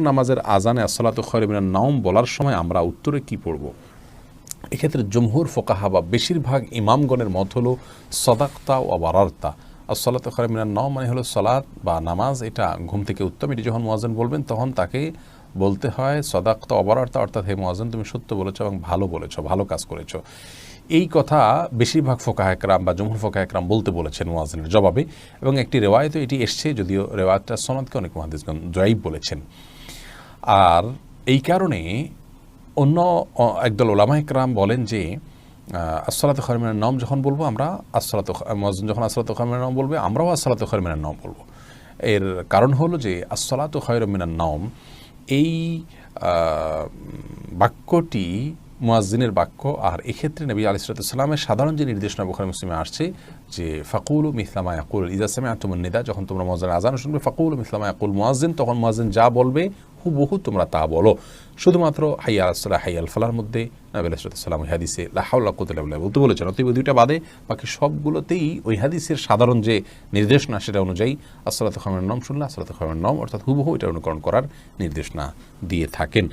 নামাজের আজানে আসসালাতু খায়রুম মিনান নাওম বলার সময় আমরা উত্তরে কি পড়ব? এক্ষেত্রে জমহুর ফোকাহা বা বেশিরভাগ ইমামগণের মত হলো সদাকতা ও বারারতা। আসসালাতু খায়রুম মিনান নাওম মানে হলো সালাত বা নামাজ, এটা ঘুম থেকে উত্তম। এটি যখন মুয়াজ্জিন বলবেন তখন তাকে বলতে হয় সদাকতা ও বারারতা, অর্থাৎ হে মুয়াজ্জিন তুমি সত্য বলেছো এবং ভালো বলেছো, ভালো কাজ করেছো। এই কথা বেশিরভাগ ফোকাহা একরাম বা জমহুর ফোকাহা একরাম বলতে বলেছেন মুয়াজ্জিনের জবাবে, এবং একটি রেওয়ায়েতে এটি এসছে, যদিও রেওয়ায়েতটা সনদকে অনেক মুহাদ্দিসগণ জয়ীফ বলেছেন। আর এই কারণে অন্য একদল ওলামা একরাম বলেন যে আসসালাতু খায়রুম মিনান নাওম যখন বলবো আমরা, মুয়াজ্জিন যখন আসসালাতু খায়রুম মিনান নাওম বলবে আমরাও আসসালাতু খায়রুম মিনান নাওম বলবো। এর কারণ হলো যে আসসালাতু খায়রুম মিনান নাওম এই বাক্যটি মুয়াজ্জিনের বাক্য, আর এক্ষেত্রে নবী আলাইহিস সালামের সাধারণ যে নির্দেশনা বুখারী মুসলিমে আসছে যে ফাকুলু মিসলা মা ইয়াকুল ইযা সামি'তুমুন নিদা, যখন তোমরা মুয়াজ্জিনের আযান শুনবে ফাকুলু মিসলা মা ইয়াকুল মুয়াজ্জিন, তখন মুয়াজ্জিন যা বলবে হুবহু তোমরা তা বলো। শুধুমাত্র হাইয়া আলাস সালাহ হাইয়া আল ফালাহর মধ্যে নবী আলাইহিস সালাম ওই হাদিসে লা হাওলা ওয়ালা কুওয়াতা ইল্লা বিল্লাহ বলতে বলেছেন, অতএব দুইটা বাদে বাকি সবগুলোতেই ওই হাদিসের সাধারণ যে নির্দেশনা সেটা অনুযায়ী আসসালাতু খায়রুম মিনান নাওম শুনলে আসসালাতু খায়রুম মিনান নাওম অর্থাৎ হুবহু এটা অনুকরণ করার নির্দেশনা দিয়ে থাকেন।